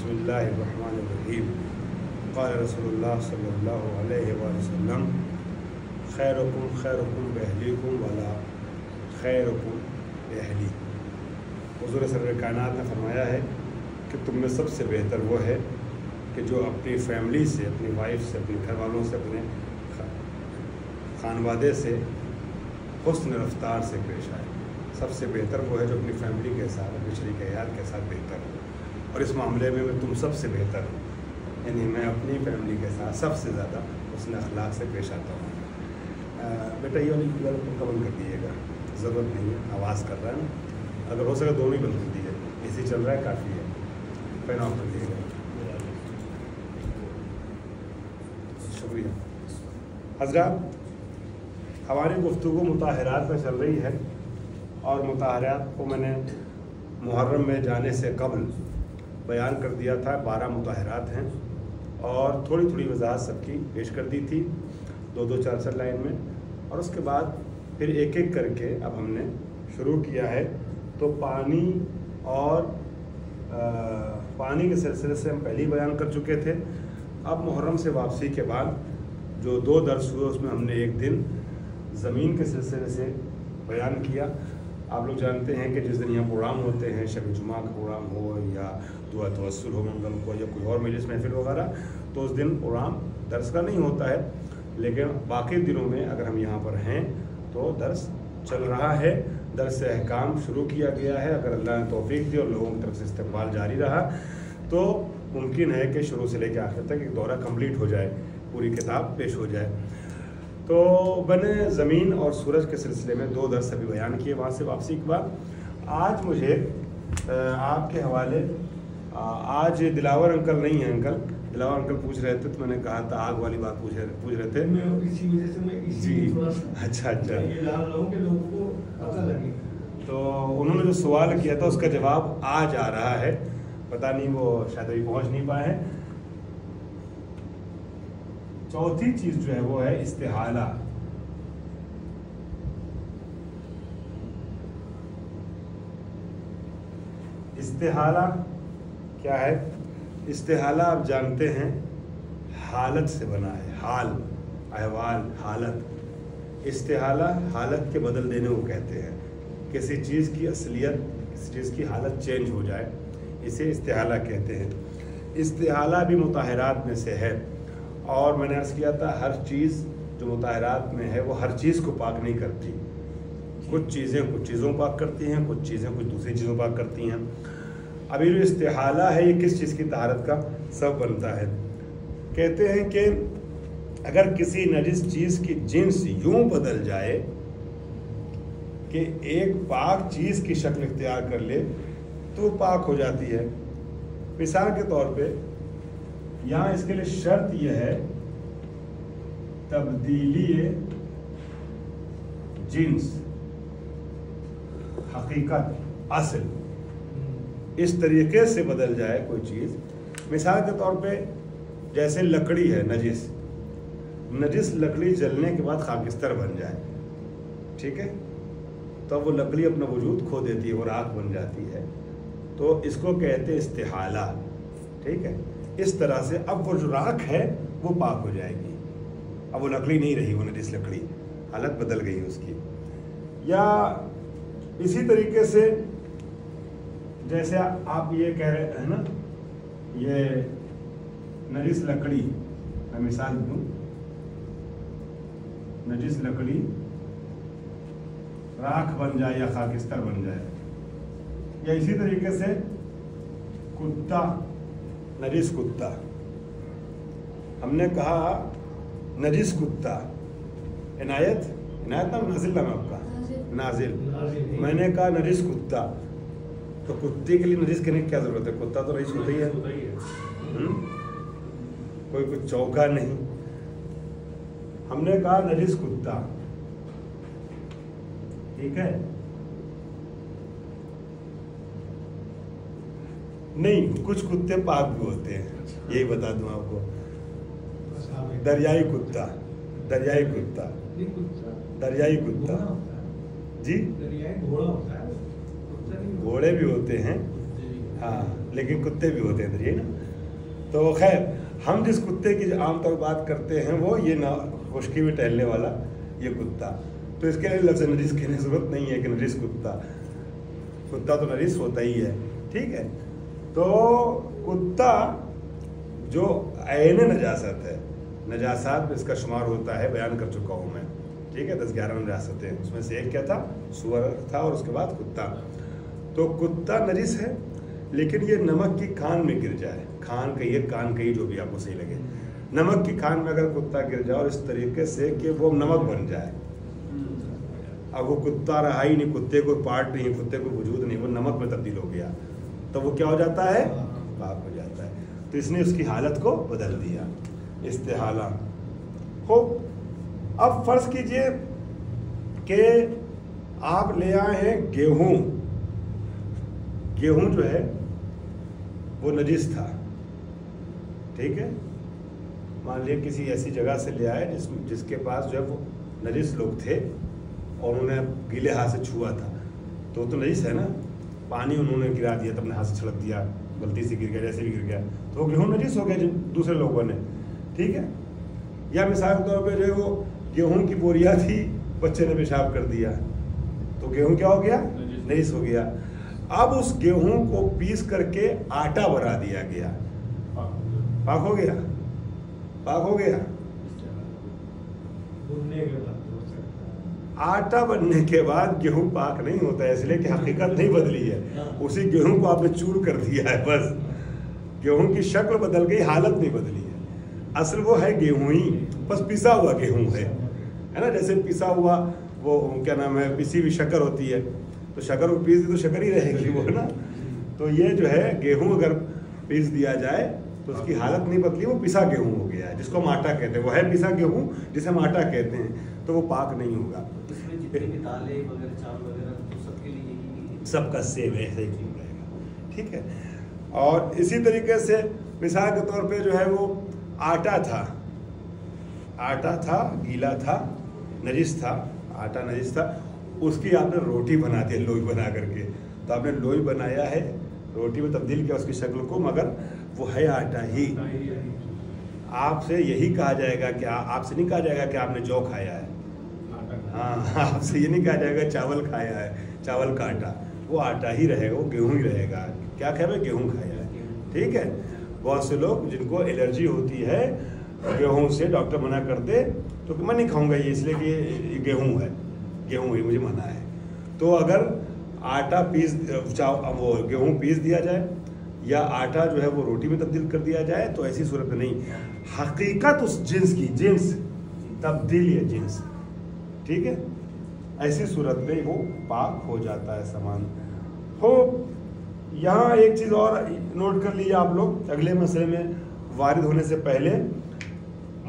बिस्मिल्लाहिर्रहमानिर्रहीम। क़ाल रसूलुल्लाह सल्लल्लाहु अलैहि वसल्लम खैरुकुम खैरुकुम बिअहलिकुम वला खैरुकुम बिअहली। हुज़ूर सरवर कायनात ने फरमाया है कि तुम में सबसे बेहतर वो है कि जो अपनी फैमिली से, अपनी वाइफ से, अपने घर वालों से, अपने खानवादे से हुस्न रफ्तार से पेश आए। सबसे बेहतर वो है जो अपनी फैमिली के साथ, अपनी शरीक हयात के साथ बेहतर हो। और इस मामले में मैं तुम सबसे बेहतर हूँ, यानी मैं अपनी फैमिली के साथ सबसे ज़्यादा हुस्न अखलाक से पेश आता हूँ। बेटा ये वाली ट्यूबवेल पंखा बंद कर दीजिएगा, ज़रूरत नहीं है, आवाज़ कर रहा है ना। अगर हो सके दोनों ही बंद कर दीजिए, एसी चल रहा है काफ़ी है, फैन ऑफ कर दीजिएगा। शुक्रिया। हज़रात, हमारी गुफ्तगू मुताहरात में चल रही है और मुताहरात को मैंने मुहर्रम में जाने से कबल बयान कर दिया था। 12 मुताहरात हैं और थोड़ी थोड़ी वजाहत सबकी पेश कर दी थी, 2-2 4-4 लाइन में। और उसके बाद फिर एक एक करके अब हमने शुरू किया है। तो पानी और पानी के सिलसिले से हम पहले ही बयान कर चुके थे। अब मुहर्रम से वापसी के बाद जो 2 दर्स हुए उसमें हमने एक दिन ज़मीन के सिलसिले से बयान किया। आप लोग जानते हैं कि जिस दिन यहाँ प्रोग्राम होते हैं, शब जुमा का प्रोग्राम हो या दुआ तवस्सुल हो मंगल को या कोई और मजलिस महफिल वगैरह, तो उस दिन प्रोग्राम दर्स का नहीं होता है। लेकिन बाकी दिनों में अगर हम यहाँ पर हैं तो दर्स चल रहा है, दर्स अहकाम शुरू किया गया है। अगर अल्लाह ने तौफीक दी और लोगों की तरफ से इस्तक़बाल जारी रहा तो मुमकिन है कि शुरू से लेकर आखिर तक एक दौरा कंप्लीट हो जाए, पूरी किताब पेश हो जाए। तो मैंने ज़मीन और सूरज के सिलसिले में 2 दर्स अभी बयान किए वहाँ से वापसी के बाद। आज मुझे आपके हवाले आज दिलावर अंकल नहीं है, अंकल दिलावर अंकल पूछ रहे थे, तो मैंने कहा था आग वाली बात पूछ रहे थे। इसी वजह से मैं जी, अच्छा लोगों को पता लगे। तो उन्होंने जो सवाल किया था उसका जवाब आज आ रहा है, पता नहीं वो शायद अभी पहुँच नहीं पाए हैं। चौथी चीज़ जो है वो है इस्तिहाला। इस्तिहाला क्या है? इस्तिहाला आप जानते हैं हालत से बना है, हाल, अहवाल, हालत। इस्तिहाला हालत के बदल देने को कहते हैं। किसी चीज़ की असलियत, किसी चीज़ की हालत चेंज हो जाए, इसे इस्तिहाला कहते हैं। इस्तिहाला भी मुताहरात में से है। और मैंने अर्ज़ किया था हर चीज़ जो मुताहरात में है वो हर चीज़ को पाक नहीं करती। कुछ चीज़ें कुछ चीज़ों पाक करती हैं, कुछ चीज़ें कुछ दूसरी चीज़ों पाक करती हैं। अभी जो इस्तिहाला है ये किस चीज़ की तहारत का सब बनता है? कहते हैं कि अगर किसी नजिस चीज़ की जिन्स यूं बदल जाए कि एक पाक चीज़ की शक्ल इख्तियार कर ले तो पाक हो जाती है। मिसाल के तौर पे यहाँ इसके लिए शर्त यह है तब्दीली जिन्स, हकीकत, असल इस तरीके से बदल जाए कोई चीज़। मिसाल के तौर पे जैसे लकड़ी है, नजिस लकड़ी जलने के बाद खाकिस्तर बन जाए, ठीक है, तो वो लकड़ी अपना वजूद खो देती है, वो राख बन जाती है। तो इसको कहते हैं इस्तिहाला, ठीक है। इस तरह से अब वो जो राख है वो पाक हो जाएगी। अब वो लकड़ी नहीं रही, वो नजिस लकड़ी, हालत बदल गई उसकी। या इसी तरीके से जैसे आप ये कह रहे हैं ना, ये नजिस लकड़ी, मैं मिसाल दूँ, नजिस लकड़ी राख बन जाए या खाकिस्तर बन जाए। या इसी तरीके से कुत्ता, नजिस कुत्ता, हमने कहा नजिस कुत्ता, इनायत नाम नाजिल नाम आपका नाजिल, मैंने कहा नजिस कुत्ता, तो कुत्ते के लिए नजिस कहने की क्या ज़रूरत है? कुत्ता तो रईस होता ही है, कोई कुछ चौका नहीं। हमने कहा नजिस कुत्ता, ठीक है, नहीं कुछ कुत्ते पाक भी होते हैं, यही बता दूं आपको। दरियाई कुत्ता, दरियाई कुत्ता, दरियाई कुत्ता जी, घोड़ा होता है, घोड़े भी होते हैं, हाँ, लेकिन कुत्ते भी होते हैं ये ना। तो खैर, हम जिस कुत्ते की आमतौर बात करते हैं वो ये ना खुशकी में टहलने वाला ये कुत्ता। तो इसके लिए लफ्ज़ नजीस कहने की ज़रूरत नहीं है कि नजीस कुत्ता, कुत्ता तो नजीस होता ही है, ठीक है। तो कुत्ता जो ऐन नजासत है, नजासात में इसका शुमार होता है, बयान कर चुका हूँ मैं, ठीक है। 10-11 नजासतें, उसमें से एक क्या था, सूअर था, और उसके बाद कुत्ता। तो कुत्ता नजिस है, लेकिन ये नमक की खान में गिर जाए, खान कहिए कान कहिए जो भी आपको सही लगे, नमक की खान में अगर कुत्ता गिर जाए और इस तरीके से कि वो नमक बन जाए, अब वो कुत्ता रहा ही नहीं, कुत्ते को पार्ट नहीं, कुत्ते को वजूद नहीं, वो नमक में तब्दील हो गया, तो वो क्या हो जाता है, पाक हो जाता है। तो इसने उसकी हालत को बदल दिया, इस्तेहाला हो। अब फर्ज कीजिए कि आप ले आए हैं गेहूं, गेहूं जो है वो नजिस था, ठीक है। मान लिया किसी ऐसी जगह से ले आए जिसके पास जो है वो नजिस लोग थे और उन्होंने गीले हाथ से छुआ था, तो नजिस है ना। पानी उन्होंने गिरा दिया, तो अपने हाथ से छिड़क दिया, गलती से गिर गया, जैसे भी गिर गया, तो गेहूँ नजिस हो गया दूसरे लोगों ने, ठीक है। या मिसाल के तौर पे जो है वो गेहूं की बोरियां थी, बच्चे ने पेशाब कर दिया, तो गेहूं क्या हो गया, नजिस हो गया। अब उस गेहूं को पीस करके आटा बना दिया गया, पाक हो गया, पाक हो गया। आटा बनने के बाद गेहूं पाक नहीं होता है, इसलिए कि हकीकत नहीं बदली है, उसी गेहूं को आपने चूर कर दिया है, बस गेहूं की शक्ल बदल गई, हालत नहीं बदली है, असल वो है गेहूं ही, बस पिसा हुआ गेहूं है ना। जैसे पिसा हुआ वो क्या नाम है, पिसी हुई शक्कर होती है, तो शक्कर को पीस दी तो शक्कर ही रहेगी वो, है ना। तो ये जो है गेहूं अगर पीस दिया जाए तो उसकी हालत नहीं बदली, वो पिसा गेहूं हो गया है, जिसको हम आटा कहते हैं, वो है पिसा गेहूं जिसे हम आटा कहते हैं, तो वो पाक नहीं होगा। सबका सेम ऐसे ही रहेगा, ठीक है। और इसी तरीके से मिसाल के तौर पे जो है वो आटा था, आटा था, गीला था, नजिस था, आटा नजिस था, उसकी आपने रोटी बना दी, लोई बना करके, तो आपने लोई बनाया है, रोटी में तब्दील किया उसकी शक्ल को, मगर वो है आटा ही। आपसे यही कहा जाएगा कि आपसे नहीं कहा जाएगा कि आपने जौ खाया है, हाँ, आपसे ये नहीं कहा जाएगा चावल खाया है, चावल का आटा, वो आटा ही रहेगा, वो गेहूं ही रहेगा। क्या खाया है, गेहूं खाया है, ठीक है। बहुत से लोग जिनको एलर्जी होती है गेहूं से, डॉक्टर मना कर दे तो मैं नहीं खाऊंगा ये, इसलिए कि ये गेहूं है, गेहूं ही मुझे मना है। तो अगर आटा पीस वो गेहूं पीस दिया जाए या आटा जो है वो रोटी में तब्दील कर दिया जाए, तो ऐसी सूरत में नहीं, हकीकत उस जिन्स की, जिन्स तब्दील है जिन्स, ठीक है, ऐसी सूरत में वो पाक हो जाता है सामान हो। यहाँ एक चीज़ और नोट कर लीजिए आप लोग, अगले मसले में वारिद होने से पहले,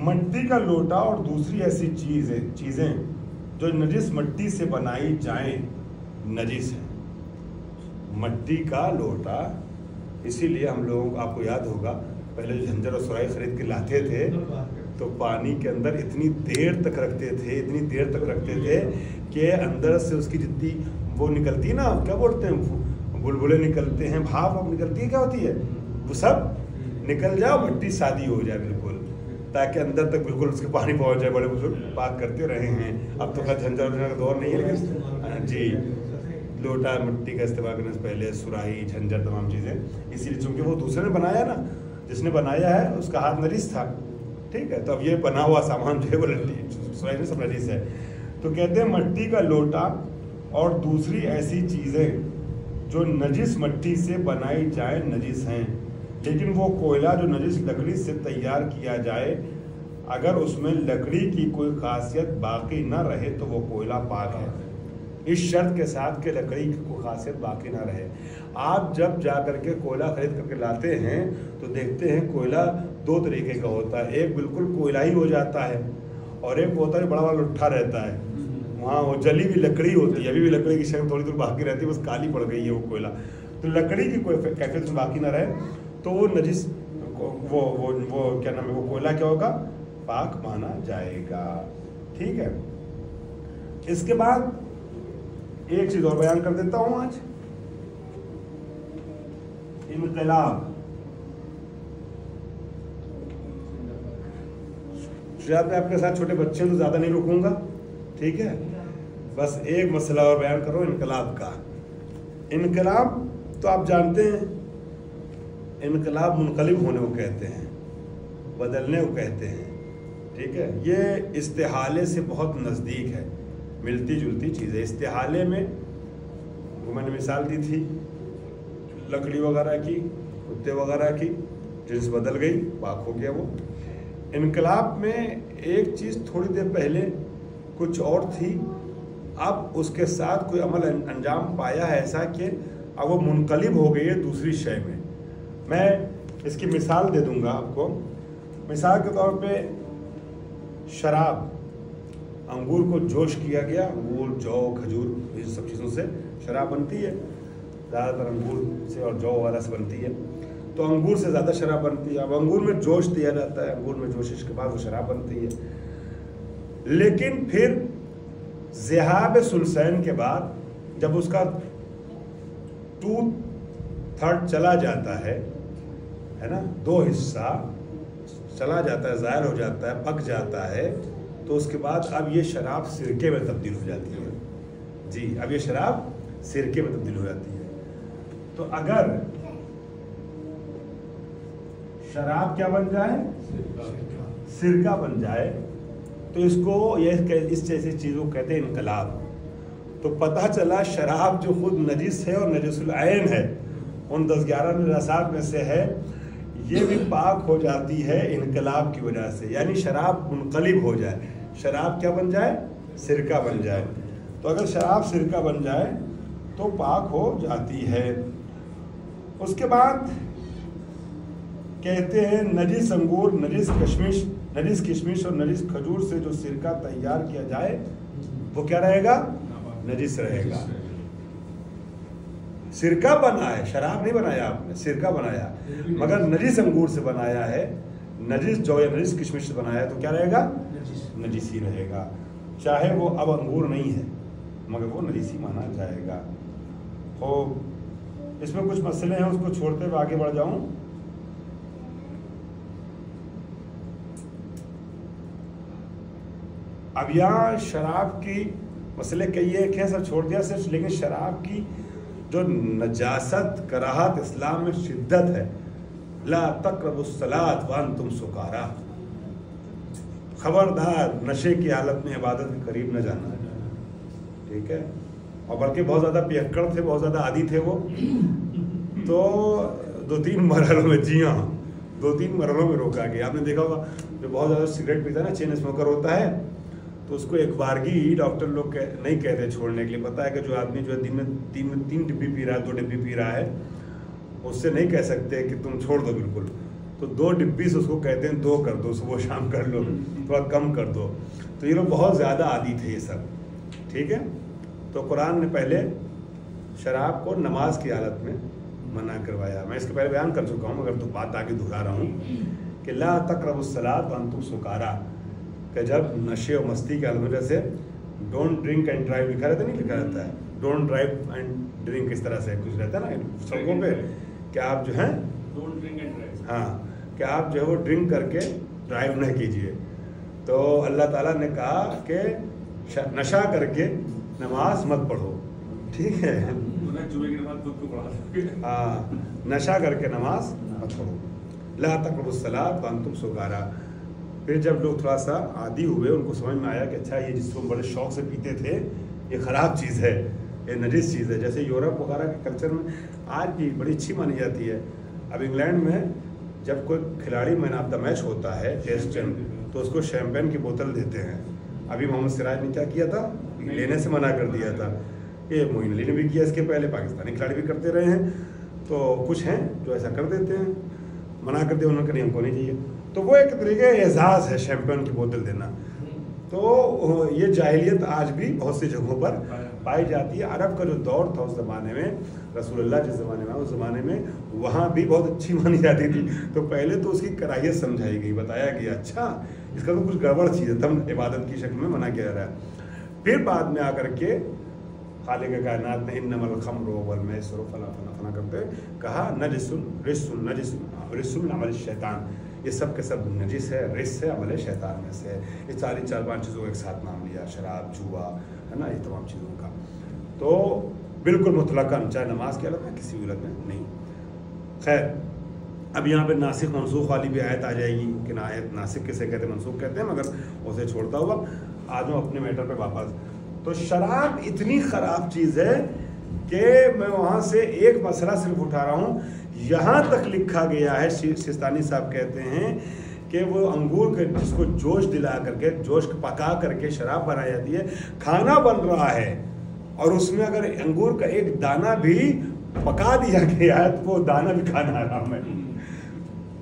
मिट्टी का लोटा और दूसरी ऐसी चीज़ें जो नजिस मिट्टी से बनाई जाएं नजिस है। मिट्टी का लोटा, इसीलिए हम लोगों को, आपको याद होगा पहले जो झंझर और सुराही खरीद के लाते थे तो पानी के अंदर इतनी देर तक रखते थे, इतनी देर तक रखते थे कि अंदर से उसकी जितनी वो निकलती है ना, क्या बोलते हैं, बुलबुले निकलते हैं, भाप निकलती है, क्या होती है, वो सब निकल जाए, मिट्टी सादी हो जाए बिल्कुल, ताकि अंदर तक बिल्कुल उसके पानी पहुंच जाए। बड़े बुजुर्ग पाक करते रहे हैं, अब तो खैर झंझर का दौर नहीं है, लेकिन जी लोटा मिट्टी का इस्तेमाल करने से पहले सुराही, झंझर, तमाम चीज़ें, इसीलिए चूँकि वो दूसरे ने बनाया ना, जिसने बनाया है उसका हाथ नजिस था, ठीक है। तो अब ये बना हुआ सामान जो है वो सुराही में सब नजिस है। तो कहते हैं मिट्टी का लोटा और दूसरी ऐसी चीज़ें जो नजिस मिट्टी से बनाई जाए नजिस हैं, लेकिन वो कोयला जो नजिस लकड़ी से तैयार किया जाए, अगर उसमें लकड़ी की कोई खासियत बाकी न रहे तो वो कोयला पाक है, इस शर्त के साथ कि लकड़ी की कोई खासियत बाकी ना रहे। आप जब जा करके कोयला खरीद करके लाते हैं तो देखते हैं कोयला दो तरीके का होता है, एक बिल्कुल कोयला ही हो जाता है और एक होता है बड़ा बड़ा लुट्ठा रहता है, वहाँ वो जली हुई लकड़ी होती है, अभी भी लकड़ी की शक्ल थोड़ी दूर बाकी रहती है, बस काली पड़ गई है वो कोयला। तो लकड़ी की कोई कैफियत में बाकी ना रहे तो वो नजिस, वो क्या नाम है, वो कोयला क्या होगा, पाक माना जाएगा, ठीक है। इसके बाद एक चीज़ और बयान कर देता हूँ आज, انقلاب. شاید میں اپنے ساتھ چھوٹے بچے تو زیادہ نہیں رکوں گا, ٹھیک ہے, بس ایک مسئلہ اور بیان کرو انقلاب کا. انقلاب تو آپ جانتے ہیں, انقلاب منقلب ہونے کو کہتے ہیں, بدلنے کو کہتے ہیں, ٹھیک ہے. یہ استحالے سے بہت نزدیک ہے, ملتی جلتی چیز ہے. استحالے میں وہ میں نے مثال دی تھی لکڑی وغیرہ کی, کتے وغیرہ کی, جنس بدل گئی, پاک ہو گیا وہ. انقلاب میں ایک چیز تھوڑی دیر پہلے کچھ اور تھی, اب اس کے ساتھ کوئی عمل انجام پایا ہے ایسا کہ اب وہ منقلب ہو گئی ہے دوسری شے میں. میں اس کی مثال دے دوں گا آپ کو. مثال کے طور پہ شراب, انگور کو جوش کیا گیا, انگور, جو, کھجور, ان سب چیزوں سے شراب بنتی ہے, زیادہ تر انگور سے اور جو وغیرہ سے بنتی ہے, تو انگور سے زیادہ شراب بنتی ہے. اب انگور میں جوش دیا جاتا ہے, انگور میں جوشش کے بعد وہ شراب بنتی ہے. لیکن پھر ذہاب ثلثین کے بعد جب اس کا 2/3 چلا جاتا ہے نا, 2 حصہ چلا جاتا ہے, ظاہر ہو جاتا ہے, پک جاتا ہے, تو اس کے بعد اب یہ شراب سرکے میں تبدیل ہو جاتی ہے. جی, اب یہ شراب سرکے میں تبدیل ہو جاتی ہے. تو اگر شراب کیا بن جائے, سرکہ بن جائے, تو اس کو اس جیسی چیزوں کو کہتے ہیں انقلاب. تو پتہ چلا شراب جو خود نجس ہے اور نجس العین ہے, ان 10-11 نجاسات میں سے ہے, یہ بھی پاک ہو جاتی ہے انقلاب کی وجہ سے. یعنی شراب منقلب ہو جائے, شراب کیا بن جائے, سرکہ بن جائے. تو اگر شراب سرکہ بن جائے تو پاک ہو جاتی ہے. اس کے بعد کہتے ہیں نجس انگور, نجس کشمش اور نجس کھجور سے جو سرکہ تیار کیا جائے وہ کیا رہے گا, نجس رہے گا. سرکہ بنا ہے, شراب نہیں بنایا آپ نے, سرکہ بنایا, مگر نجس انگور سے بنایا ہے, نجس جو یا نجس کشمش سے بنایا ہے, تو کیا رہے گا, نجس ہی رہے گا. چاہے وہ اب انگور نہیں ہے مگر وہ نجس ہی مانا جائے گا. تو اس میں کچھ مسئلے ہیں, اس کو چھوڑتے ہوئے آگے بڑھ جاؤں. اب یہاں شراب کی مسئلے کئی ایک ہیں, سب چھوڑ دیا صرف, لیکن شراب کی جو نجاست کراہت اسلام میں شدت ہے, لا تقربوا الصلاۃ وانتم سکارا, خبردار نشے کی حالت میں عبادت کے قریب نہ جانا, ٹھیک ہے. اور بلکہ بہت زیادہ پیکڑ تھے, بہت زیادہ عادی تھے وہ, تو 2-3 مرحلوں میں, جی ہاں 2-3 مرحلوں میں روکا گیا. آپ نے دیکھا ہوگا جو بہت زیادہ سگریٹ پیتا ہے نا, چین اسموکر ہوتا ہے, تو اس کو ایک بارگی ڈاکٹر لوگ نہیں کہتے چھوڑنے کے لیے. پتہ ہے کہ جو آدمی جو ہے دن میں 3 ڈبی پی رہا ہے, 2 ڈبی پی رہا ہے, اس سے نہیں کہہ سکتے کہ تم چھوڑ دو بالکل. تو 2 ڈبی سے اس کو کہتے ہیں 2 کر دو, صبح شام کر لو, تھوڑا کم کر دو. تو یہ لوگ بہت زیادہ عادی تھے یہ سب, ٹھیک ہے. تو قرآن نے پہلے شراب کو نماز کی حالت میں منع کروایا. میں اس کے پہلے بیان کر چکا ہوں, مگر تو بات آگے دہرا رہا ہوں کہ لا تقربوا الصلاۃ وانتم سکارا, کہ جب نشے و مستی کے حالت میں, جیسے ڈونٹ ڈرنک اینڈ ڈرائیو لکھا رہتا ہے, نہیں لکھا رہتا ہے, ڈونٹ ڈرائیو اینڈ ڈرنک, اس طرح سے کچھ رہتا ہے نا سڑکوں پہ, کہ آپ جو ہیں ڈونٹ ڈرنک اینڈ ڈرائیو, ہاں, کہ آپ جو ہے وہ ڈرنک کر کے ڈرائیو نہ کیجیے. تو اللہ تعالیٰ نے کہا کہ نشہ کر کے نماز مت پڑھو, ٹھیک ہے. ہاں, نشہ کر کے نماز مت پڑھو. لا تقربوا الصلاۃ وانتم سکارا. پھر جب لوگ تھوڑا سا عادی ہوئے, ان کو سمجھ میں آیا کہ اچھا یہ جس کو بڑے شوق سے پیتے تھے یہ خراب چیز ہے, یہ نجس چیز ہے. جیسے یورپ وغیرہ کے کلچر میں آج بھی بڑی اچھی مانی جاتی ہے. اب انگلینڈ میں جب کوئی کھلاڑی مین آف دا میچ ہوتا ہے ٹیسٹ ٹیم, تو اس کو شیمپین کی بوتل دیتے ہیں. ابھی محمد سراج نے کیا کیا تھا, لینے سے منع کر دیا تھا. یہ معین علی نے بھی کیا, اس کے پہلے پاکستانی کھلاڑی بھی کرتے رہے ہیں. تو کچھ ہیں جو ایسا کر دیتے ہیں, منع کر دیا, انہوں نے کہا ہم کو نہیں چاہیے. تو وہ ایک طریقے اعزاز ہے شیمپئن کی بوتل دینا. تو یہ جاہلیت آج بھی بہت سی جگہوں پر پائی جاتی ہے. عرب کا جو دور تھا اس زمانے میں, رسول اللہ جس زمانے میں, اس زمانے میں وہاں بھی بہت اچھی مانی جاتی تھی. تو پہلے تو اس کی کراہیت سمجھائی گئی, بتایا گیا اچھا اس کا تو کچھ گڑبڑ چیز ہے, تب عبادت کی شکل میں منع کیا جا رہا ہے. پھر بعد میں آ کر کے खालिक कायनात ने इन्नमल खम्रु वल मैसिरु फला फला फला करते कहा नजिसुन रिस्सुन नजिसुन रिस्सुन मिन अमल शैतान, ये सब के सब नजिस है, रिस है, अमल शैतान में से है। ये सारी 4-5 चीज़ों का एक साथ नाम लिया, शराब, जुआ, है ना, ये तमाम चीज़ों का। तो बिल्कुल मुतलकन, चाहे नमाज के अलग है किसी भी अलग में नहीं। खैर, अब यहाँ पे नासिक मनसूख वाली भी आयत आ जाएगी कि ना आयत नासिक किसे कहते हैं, मनसूख कहते हैं, मगर उसे छोड़ता हुआ आ जाऊँ अपने मैटर पे वापस। तो शराब इतनी ख़राब चीज़ है कि मैं वहाँ से एक मसला सिर्फ उठा रहा हूँ, यहाँ तक लिखा गया है, सिस्तानी साहब कहते हैं कि वो अंगूर के जिसको जोश दिला करके, जोश पका करके शराब बनाई जाती है, खाना बन रहा है और उसमें अगर अंगूर का एक दाना भी पका दिया गया है तो वो दाना भी खाना हराम है।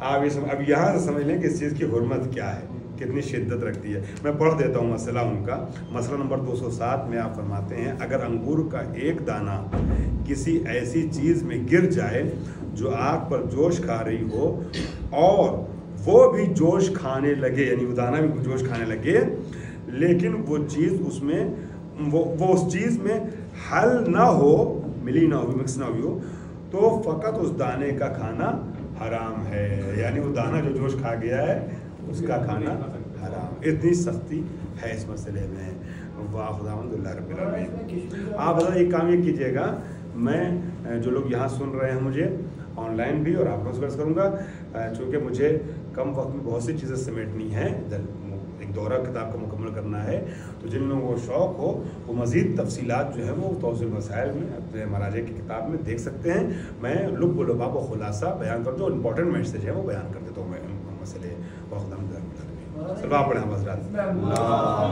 आप ये अब यहाँ से समझ लें कि इस चीज़ की हुर्मत क्या है, कितनी शिद्दत रखती है। मैं पढ़ देता हूँ मसला उनका। मसला नंबर 207 में आप फरमाते हैं, अगर अंगूर का एक दाना किसी ऐसी चीज़ में गिर जाए जो आग पर जोश खा रही हो और वो भी जोश खाने लगे, यानी वो दाना भी जोश खाने लगे, लेकिन वो चीज़ उसमें वो उस चीज़ में हल ना हो, मिली ना हो, मिक्स ना हुई हो, तो फ़कत उस दाने का खाना हराम है। यानी वो दाना जो जोश खा गया है उसका खाना हराम। इतनी सख्ती है इस मसले में। वाह खुदावंदुल्लाह रब्बिल आलमीन। आप बता एक काम ये कीजिएगा, मैं जो लोग यहाँ सुन रहे हैं मुझे ऑनलाइन भी और आप लोग से करूँगा, चूँकि मुझे कम वक्त में बहुत सी चीज़ें समेटनी है, एक दौरा किताब का मुकम्मल करना है, तो जिन लोगों को शौक़ हो वो मज़ीद तफसीलात जो है वो तौज़ील मसाइल में अपने मराजे की किताब में देख सकते हैं। मैं लुब्ब व लुबाब व खुलासा बयान कर जो इंपॉर्टेंट मैसेज है वो बयान कर देता हूँ मैं मसले। बहुत पढ़े हम हज़रात।